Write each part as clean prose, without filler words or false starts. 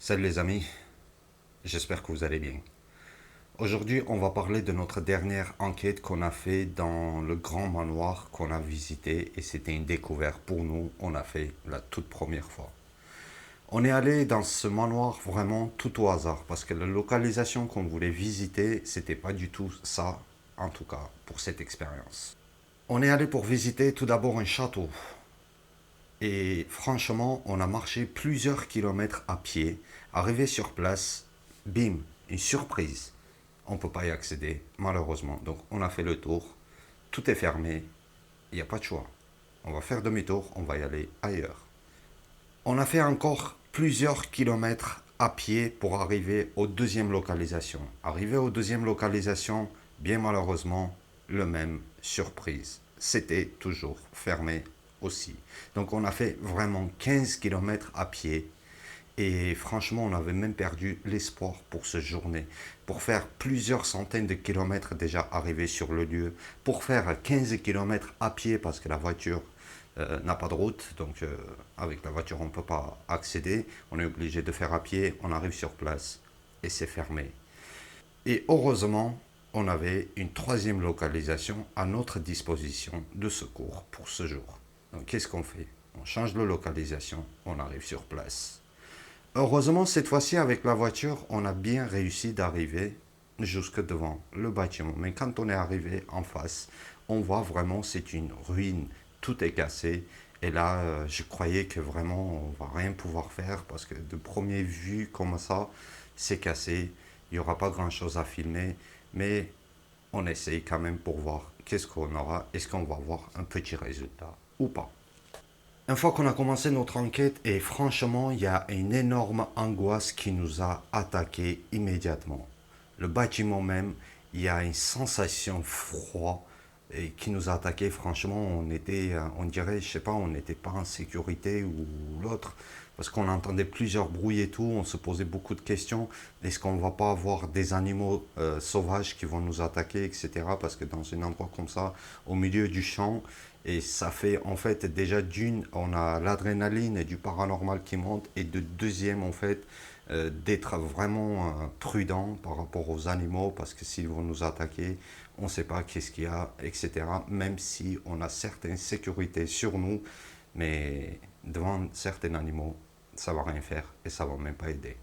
Salut les amis, j'espère que vous allez bien. Aujourd'hui, on va parler de notre dernière enquête qu'on a fait dans le grand manoir qu'on a visité et c'était une découverte pour nous, on a fait la toute première fois. On est allé dans ce manoir vraiment tout au hasard parce que la localisation qu'on voulait visiter, c'était pas du tout ça, en tout cas pour cette expérience. On est allé pour visiter tout d'abord un château. Et franchement, on a marché plusieurs kilomètres à pied. Arrivé sur place, bim, une surprise. On ne peut pas y accéder, malheureusement. Donc on a fait le tour. Tout est fermé. Il n'y a pas de choix. On va faire demi-tour, on va y aller ailleurs. On a fait encore plusieurs kilomètres à pied pour arriver aux deuxième localisation. Arrivé aux deuxième localisation, bien malheureusement, le même surprise. C'était toujours fermé aussi. Donc on a fait vraiment 15 kilomètres à pied. Et franchement, on avait même perdu l'espoir pour cette journée. Pour faire plusieurs centaines de kilomètres déjà arrivés sur le lieu. Pour faire 15 kilomètres à pied parce que la voiture n'a pas de route. Donc avec la voiture, on ne peut pas accéder. On est obligé de faire à pied. On arrive sur place et c'est fermé. Et heureusement, on avait une troisième localisation à notre disposition de secours pour ce jour. Donc qu'est-ce qu'on fait? On change de localisation, on arrive sur place. Heureusement, cette fois-ci, avec la voiture, on a bien réussi d'arriver jusque devant le bâtiment. Mais quand on est arrivé en face, on voit vraiment c'est une ruine. Tout est cassé. Et là, je croyais que vraiment on va rien pouvoir faire parce que de premier vue comme ça, c'est cassé. Il n'y aura pas grand-chose à filmer. Mais on essaye quand même pour voir qu'est-ce qu'on aura. Est-ce qu'on va voir un petit résultat ou pas? Une fois qu'on a commencé notre enquête, et franchement, il y a une énorme angoisse qui nous a attaqué immédiatement. Le bâtiment même, il y a une sensation froid et qui nous a attaqué. Franchement, on était, on dirait, je sais pas, on n'était pas en sécurité ou l'autre, parce qu'on entendait plusieurs bruits et tout. On se posait beaucoup de questions. Est-ce qu'on va pas avoir des animaux sauvages qui vont nous attaquer, etc. Parce que dans un endroit comme ça, au milieu du champ, et ça fait en fait déjà d'une, on a l'adrénaline et du paranormal qui monte, et de deuxième en fait, d'être vraiment prudent par rapport aux animaux parce que s'ils vont nous attaquer, on ne sait pas qu'est-ce qu'il y a, etc. Même si on a certaines sécurités sur nous, mais devant certains animaux, ça va rien faire et ça va même pas aider.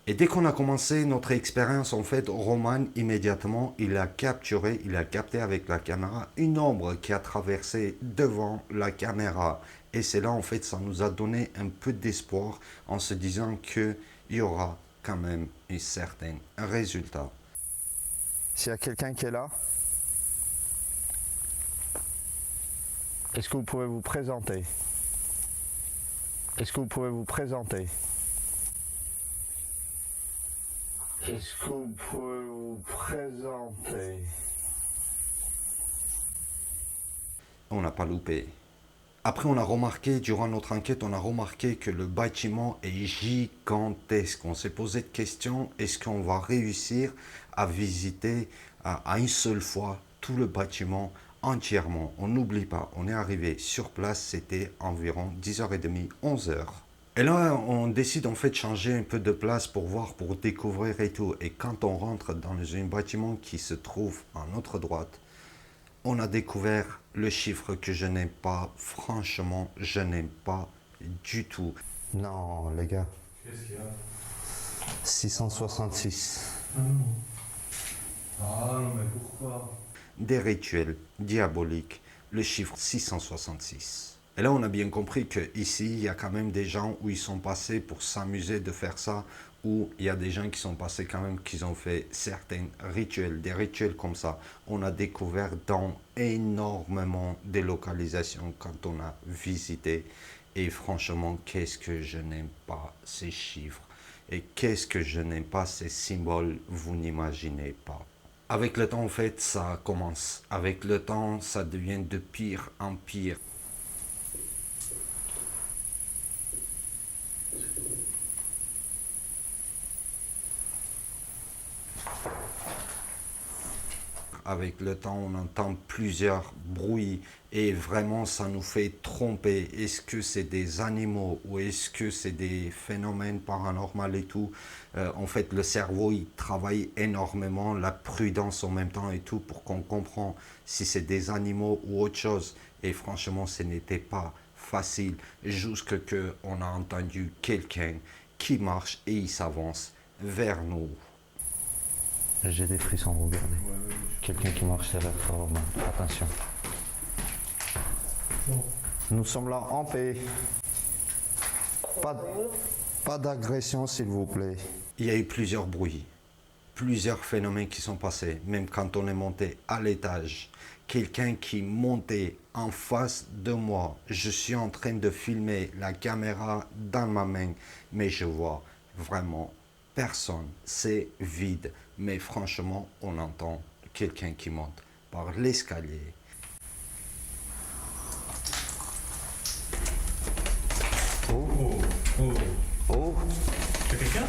Et dès qu'on a commencé notre expérience, en fait, Roman, immédiatement, il a capturé, il a capté avec la caméra une ombre qui a traversé devant la caméra. Et c'est là, en fait, ça nous a donné un peu d'espoir en se disant qu'il y aura quand même un certain résultat. S'il y a quelqu'un qui est là, est-ce que vous pouvez vous présenter? Est-ce que vous pouvez vous présenter? Est-ce que vous pouvez vous présenter? On n'a pas loupé. Après, on a remarqué, durant notre enquête, on a remarqué que le bâtiment est gigantesque. On s'est posé de questions, est-ce qu'on va réussir à visiter à une seule fois tout le bâtiment entièrement? On n'oublie pas, on est arrivé sur place, c'était environ 10h30, 11h. Et là, on décide en fait de changer un peu de place pour voir, pour découvrir et tout. Et quand on rentre dans un bâtiment qui se trouve à notre droite, on a découvert le chiffre que je n'aime pas. Franchement, je n'aime pas du tout. Non, les gars. Qu'est-ce qu'il y a? 666. Ah non, mais pourquoi? Des rituels diaboliques, le chiffre 666. Et là, on a bien compris qu'ici, il y a quand même des gens où ils sont passés pour s'amuser de faire ça, où il y a des gens qui sont passés quand même, qui ont fait certains rituels, des rituels comme ça. On a découvert dans énormément de localisations quand on a visité. Et franchement, qu'est-ce que je n'aime pas ces chiffres. Et qu'est-ce que je n'aime pas ces symboles, vous n'imaginez pas. Avec le temps, en fait, ça commence. Avec le temps, ça devient de pire en pire. avec le temps, on entend plusieurs bruits et vraiment ça nous fait tromper. Est-ce que c'est des animaux ou est-ce que c'est des phénomènes paranormaux et tout? En fait, le cerveau, il travaille énormément, la prudence en même temps et tout pour qu'on comprenne si c'est des animaux ou autre chose. Et franchement, ce n'était pas facile jusque que on a entendu quelqu'un qui marche et il s'avance vers nous. J'ai des frissons, regardez. Quelqu'un qui marche derrière toi, attention. Nous sommes là en paix. Pas d'agression, s'il vous plaît. Il y a eu plusieurs bruits, plusieurs phénomènes qui sont passés, même quand on est monté à l'étage. Quelqu'un qui montait en face de moi. Je suis en train de filmer la caméra dans ma main, mais je vois vraiment personne. C'est vide. Mais franchement, on entend quelqu'un qui monte par l'escalier. Oh, C'est quelqu'un?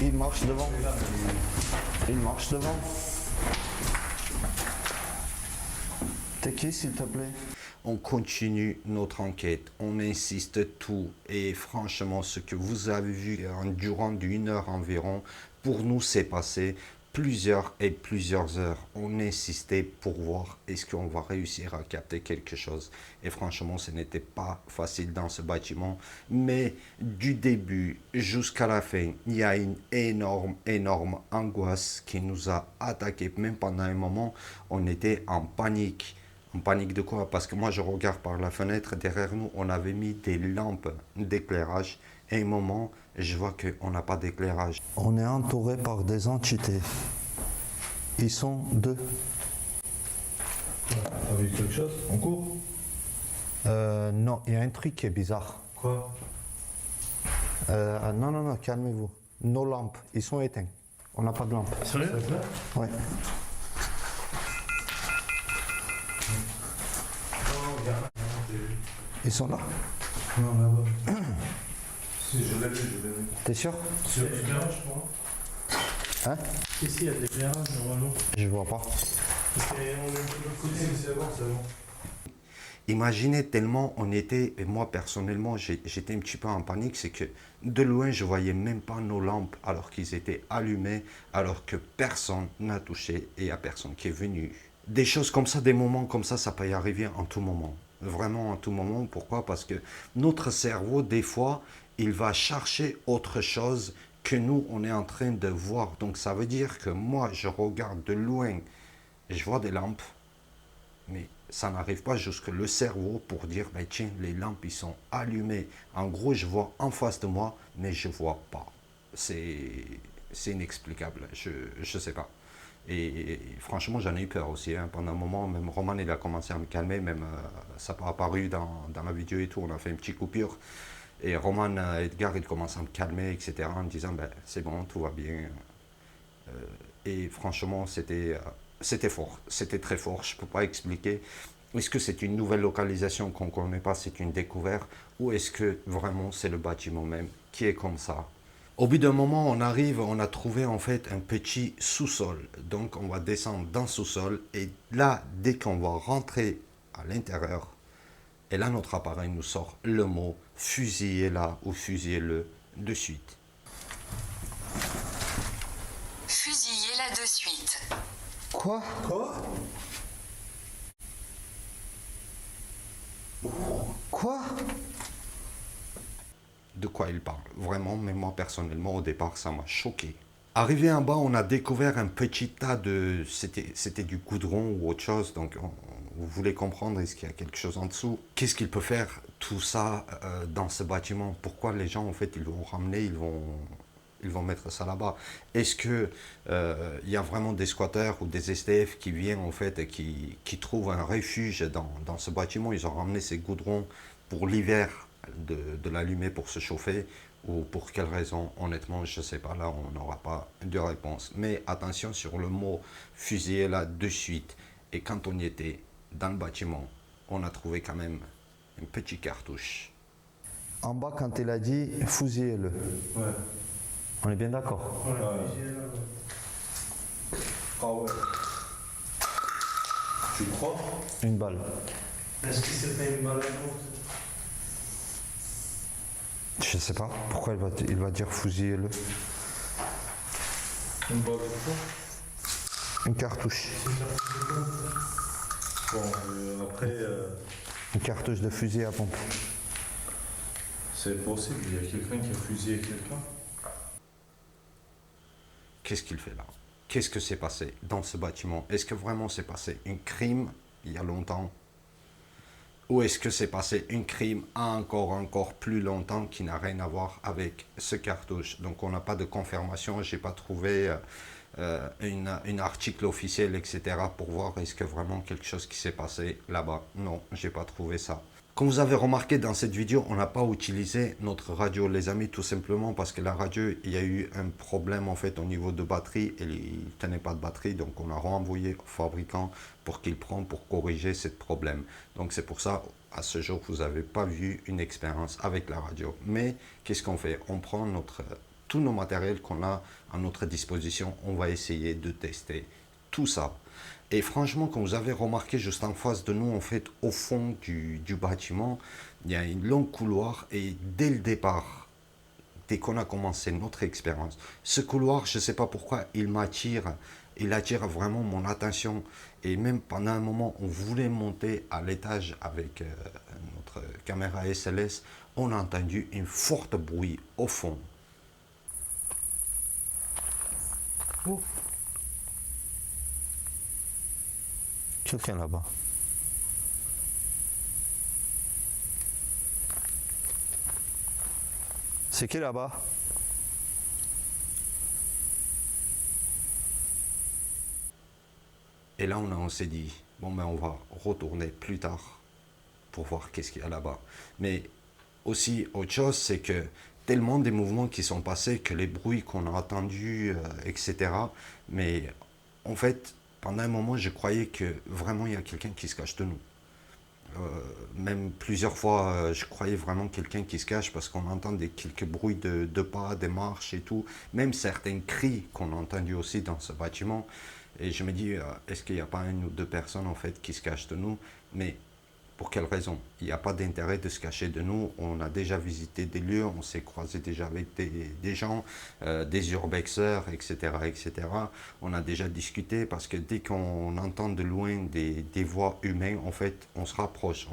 il marche devant. Il marche devant. T'es qui, s'il te plaît? On continue notre enquête, on insiste tout et franchement ce que vous avez vu durant une heure environ, pour nous c'est passé plusieurs heures. On insistait pour voir est-ce qu'on va réussir à capter quelque chose et franchement ce n'était pas facile dans ce bâtiment, mais du début jusqu'à la fin il y a une énorme angoisse qui nous a attaqué. Même pendant un moment on était en panique. En panique de quoi? Parce que moi je regarde par la fenêtre, derrière nous on avait mis des lampes d'éclairage et à un moment je vois qu'on n'a pas d'éclairage. On est entouré par des entités. Ils sont deux. T'as vu quelque chose en cours? Non, il y a un truc qui est bizarre. Quoi? Non, calmez-vous. Nos lampes, ils sont éteints. On n'a pas de lampe. Sérieux? Ouais. Ils sont là. Non, là-bas. Si, je l'ai vu. T'es sûr? Sur l'éclairage, je crois. Hein? Ici, il y a de l'éclairage, normalement. Je vois pas. Parce qu'on est de l'autre côté, mais c'est bon. Imaginez tellement on était, et moi personnellement j'étais un petit peu en panique, c'est que de loin je voyais même pas nos lampes alors qu'ils étaient allumés, alors que personne n'a touché et il n'y a personne qui est venu. Des choses comme ça, des moments comme ça peut y arriver en tout moment. Vraiment en tout moment. Pourquoi? Parce que notre cerveau, des fois, il va chercher autre chose que nous, on est en train de voir. Donc ça veut dire que moi, je regarde de loin et je vois des lampes, mais ça n'arrive pas jusque le cerveau pour dire, ben tiens, les lampes, ils sont allumées. En gros, je vois en face de moi, mais je vois pas. C'est inexplicable, je sais pas. Et franchement, j'en ai eu peur aussi. Hein. Pendant un moment, même Roman, il a commencé à me calmer. Même ça n'a pas apparu dans la vidéo et tout. On a fait une petite coupure. Et Roman, Edgar, il commence à me calmer, etc. En me disant, ben, c'est bon, tout va bien. Et franchement, c'était fort. C'était très fort. Je ne peux pas expliquer. Est-ce que c'est une nouvelle localisation qu'on ne connaît pas, c'est une découverte? Ou est-ce que vraiment c'est le bâtiment même qui est comme ça? Au bout d'un moment, on arrive, on a trouvé en fait un petit sous-sol. Donc on va descendre dans le sous-sol et là, dès qu'on va rentrer à l'intérieur, et là notre appareil nous sort le mot « fusillez-la » ou « fusillez-le » de suite. Fusillez-la de suite. Quoi? Quoi? De quoi il parle? Vraiment, mais moi personnellement, au départ, ça m'a choqué. Arrivé en bas, on a découvert un petit tas de... C'était du goudron ou autre chose, donc vous voulez comprendre, est-ce qu'il y a quelque chose en dessous? Qu'est-ce qu'il peut faire tout ça dans ce bâtiment? Pourquoi les gens, en fait, ils vont ramener, ils vont mettre ça là-bas? Est-ce que il y a vraiment des squatteurs ou des SDF qui viennent, en fait, et qui trouvent un refuge dans ce bâtiment? Ils ont ramené ces goudrons pour l'hiver, de l'allumer pour se chauffer, ou pour quelle raison? Honnêtement, je ne sais pas, là on n'aura pas de réponse. Mais attention sur le mot fusiller là de suite. Et quand on y était dans le bâtiment, on a trouvé quand même une petite cartouche. En bas, quand il a dit fusillez-le. Ouais. On est bien d'accord? Ah ouais. Tu crois? Une balle. Est-ce que c'était une balle à compte? Je sais pas. Pourquoi il va dire fusillez-le? Une balle de quoi? Une cartouche. Bon, après, Une cartouche de fusil à pompe. c'est possible, il y a quelqu'un qui a fusillé quelqu'un. Qu'est-ce qu'il fait là? Qu'est-ce que s'est passé dans ce bâtiment? Est-ce que vraiment s'est passé un crime il y a longtemps? Ou est-ce que c'est passé un crime encore plus longtemps qui n'a rien à voir avec ce cartouche? Donc on n'a pas de confirmation, j'ai pas trouvé un article officiel, etc. pour voir est-ce que vraiment quelque chose qui s'est passé là-bas. Non, j'ai pas trouvé ça. Comme vous avez remarqué dans cette vidéo, on n'a pas utilisé notre radio, les amis, tout simplement parce que la radio, il y a eu un problème en fait au niveau de batterie, et il ne tenait pas de batterie, donc on a renvoyé au fabricant pour qu'il prenne pour corriger ce problème. Donc c'est pour ça, à ce jour, vous n'avez pas vu une expérience avec la radio. Mais qu'est-ce qu'on fait? On prend tous nos matériels qu'on a à notre disposition, on va essayer de tester tout ça. Et franchement, comme vous avez remarqué juste en face de nous, en fait, au fond du bâtiment, il y a un long couloir, et dès le départ, dès qu'on a commencé notre expérience, ce couloir, je ne sais pas pourquoi, il attire vraiment mon attention. Et même pendant un moment, on voulait monter à l'étage avec notre caméra SLS, on a entendu un fort bruit au fond. Oh. Quelqu'un là-bas. C'est qui là-bas? Et là, on s'est dit, bon ben on va retourner plus tard pour voir qu'est-ce qu'il y a là-bas. Mais aussi, autre chose, c'est que tellement des mouvements qui sont passés, que les bruits qu'on a entendus, etc. Mais en fait, pendant un moment, je croyais que vraiment il y a quelqu'un qui se cache de nous. Même plusieurs fois, je croyais vraiment quelqu'un qui se cache parce qu'on entend quelques bruits de pas, des marches et tout. Même certains cris qu'on a entendus aussi dans ce bâtiment. Et je me dis, est-ce qu'il n'y a pas une ou deux personnes en fait qui se cachent de nous? Mais pour quelle raison? Il n'y a pas d'intérêt de se cacher de nous. On a déjà visité des lieux, on s'est croisé déjà avec des gens, des urbexeurs, etc., etc. On a déjà discuté parce que dès qu'on entend de loin des voix humaines, en fait, on se rapproche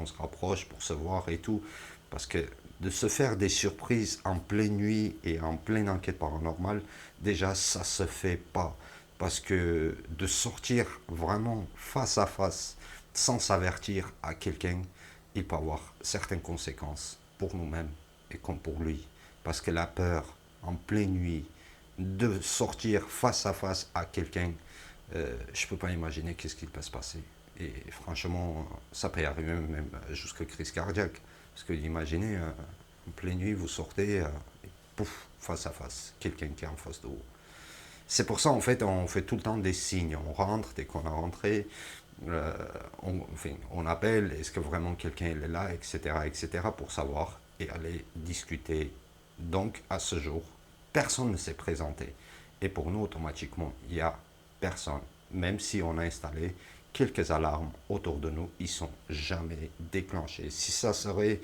pour se voir et tout. Parce que de se faire des surprises en pleine nuit et en pleine enquête paranormale, déjà, ça se fait pas. Parce que de sortir vraiment face à face, sans s'avertir à quelqu'un, il peut avoir certaines conséquences pour nous-mêmes et comme pour lui. Parce que la peur, en pleine nuit, de sortir face à face à quelqu'un, je ne peux pas imaginer qu'est-ce qui peut se passer. Et franchement, ça peut arriver même jusqu'à crise cardiaque. Parce que imaginez, en pleine nuit, vous sortez, et pouf, face à face, quelqu'un qui est en face de vous. C'est pour ça, en fait, on fait tout le temps des signes. On rentre, dès qu'on a rentré, on appelle, est-ce que vraiment quelqu'un est là, etc., etc., pour savoir et aller discuter. Donc, à ce jour, personne ne s'est présenté. Et pour nous, automatiquement, il n'y a personne. Même si on a installé quelques alarmes autour de nous, ils ne sont jamais déclenchés. Si ça serait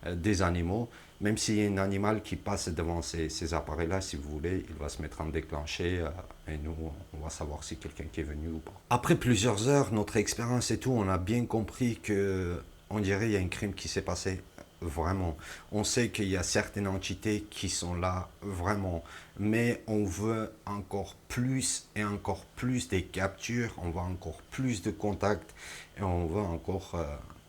des animaux, même s'il y a un animal qui passe devant ces appareils-là, si vous voulez, il va se mettre en déclencher et nous, on va savoir si quelqu'un qui est venu ou pas. Après plusieurs heures, notre expérience et tout, on a bien compris que, on dirait, il y a un crime qui s'est passé. Vraiment. On sait qu'il y a certaines entités qui sont là, vraiment. Mais on veut encore plus et encore plus des captures, on veut encore plus de contacts et on veut encore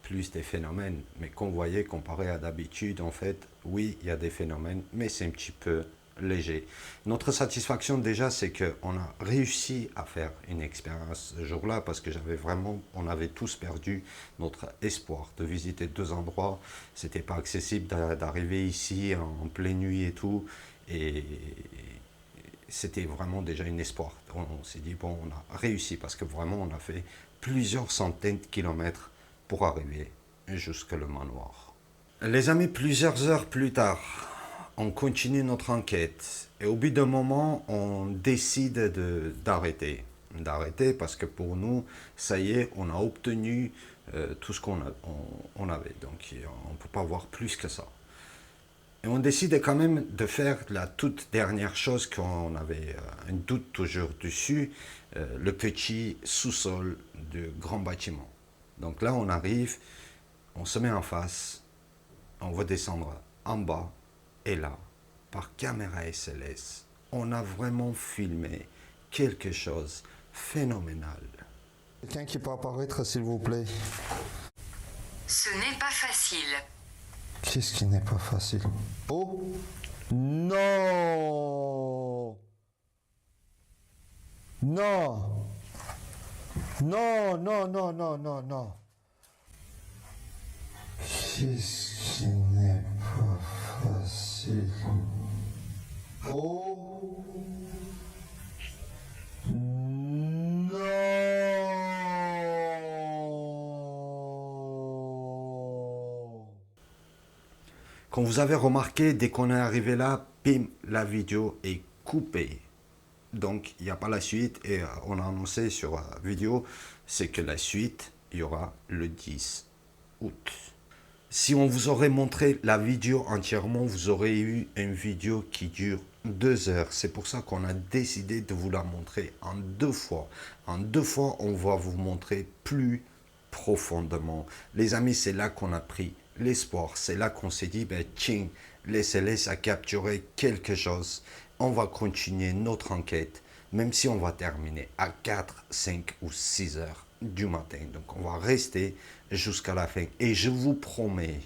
plus des phénomènes. Mais comme vous voyez, comparé à d'habitude, en fait, oui, il y a des phénomènes, mais c'est un petit peu léger. Notre satisfaction déjà, c'est qu'on a réussi à faire une expérience ce jour-là parce que on avait tous perdu notre espoir de visiter deux endroits. C'était pas accessible d'arriver ici en pleine nuit et tout. Et c'était vraiment déjà un espoir. On s'est dit, bon, on a réussi parce que vraiment, on a fait plusieurs centaines de kilomètres pour arriver jusqu'au manoir. Les amis, plusieurs heures plus tard, on continue notre enquête et au bout d'un moment, on décide d'arrêter. d'arrêter parce que pour nous, ça y est, on a obtenu tout ce on avait. Donc on ne peut pas voir plus que ça. Et on décide quand même de faire la toute dernière chose qu'on avait un doute toujours dessus, le petit sous-sol du grand bâtiment. Donc là, on arrive, on se met en face, on va descendre en bas, et là, par caméra SLS, on a vraiment filmé quelque chose de phénoménal. Quelqu'un qui peut apparaître, s'il vous plaît. Ce n'est pas facile. Qu'est-ce qui n'est pas facile? Oh non! Non! Non, non, non, non, non, non. Qu'est-ce qui n'est pas facile? Oh non! Comme vous avez remarqué, dès qu'on est arrivé là, bim, la vidéo est coupée. Donc, il n'y a pas la suite et on a annoncé sur la vidéo, c'est que la suite, il y aura le 10 août. Si on vous aurait montré la vidéo entièrement, vous aurez eu une vidéo qui dure 2 heures. C'est pour ça qu'on a décidé de vous la montrer en 2 fois. En 2 fois, on va vous montrer plus profondément. Les amis, c'est là qu'on a pris l'espoir. C'est là qu'on s'est dit, ben tiens, l'SLS a capturé quelque chose. On va continuer notre enquête, même si on va terminer à 4, 5 ou 6 heures du matin. Donc on va rester jusqu'à la fin. Et je vous promets,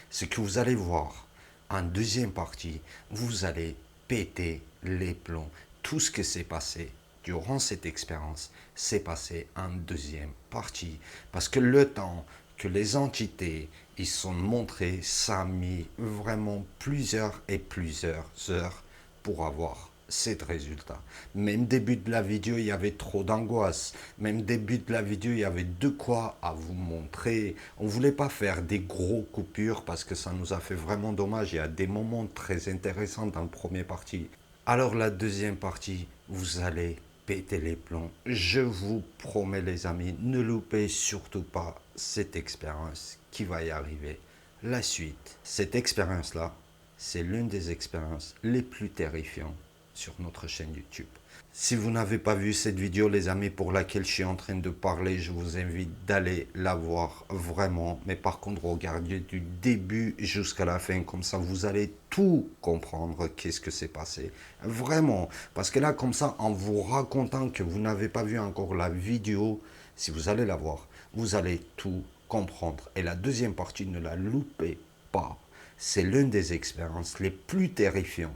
ce que vous allez voir en deuxième partie, vous allez péter les plombs. Tout ce qui s'est passé durant cette expérience s'est passé en deuxième partie. Parce que le temps que les entités ils sont montrés, ça a mis vraiment plusieurs et plusieurs heures pour avoir cet résultat. Même début de la vidéo, il y avait trop d'angoisse. Même début de la vidéo, il y avait de quoi à vous montrer. On ne voulait pas faire des gros coupures parce que ça nous a fait vraiment dommage. Il y a des moments très intéressants dans la première partie. Alors la deuxième partie, vous allez péter les plombs. Je vous promets les amis, ne loupez surtout pas cette expérience qui va y arriver. La suite, cette expérience-là, c'est l'une des expériences les plus terrifiantes sur notre chaîne YouTube. Si vous n'avez pas vu cette vidéo, les amis, pour laquelle je suis en train de parler, je vous invite d'aller la voir vraiment. Mais par contre, regardez du début jusqu'à la fin. Comme ça, vous allez tout comprendre qu'est-ce que s'est passé. Vraiment. Parce que là, comme ça, en vous racontant que vous n'avez pas vu encore la vidéo, si vous allez la voir, vous allez tout comprendre. Et la deuxième partie, ne la loupez pas. C'est l'une des expériences les plus terrifiantes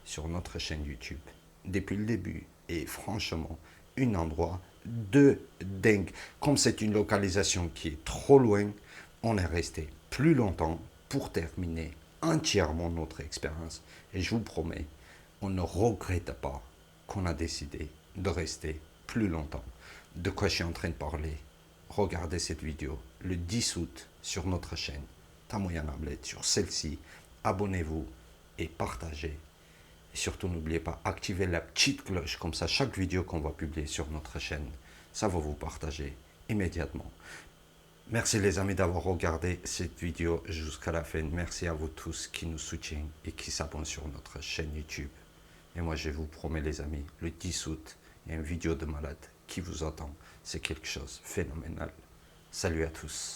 sur notre chaîne YouTube depuis le début. Et franchement, un endroit de dingue. Comme c'est une localisation qui est trop loin, on est resté plus longtemps pour terminer entièrement notre expérience. Et je vous promets, on ne regrette pas qu'on a décidé de rester plus longtemps. De quoi je suis en train de parler? Regardez cette vidéo le 10 août sur notre chaîne Tamoyana Bled, sur celle-ci. Abonnez-vous et partagez. Et surtout, n'oubliez pas, activez la petite cloche, comme ça, chaque vidéo qu'on va publier sur notre chaîne, ça va vous partager immédiatement. Merci les amis d'avoir regardé cette vidéo jusqu'à la fin. Merci à vous tous qui nous soutiennent et qui s'abonnent sur notre chaîne YouTube. Et moi, je vous promets les amis, le 10 août, il y a une vidéo de malade qui vous attend. C'est quelque chose de phénoménal. Salut à tous.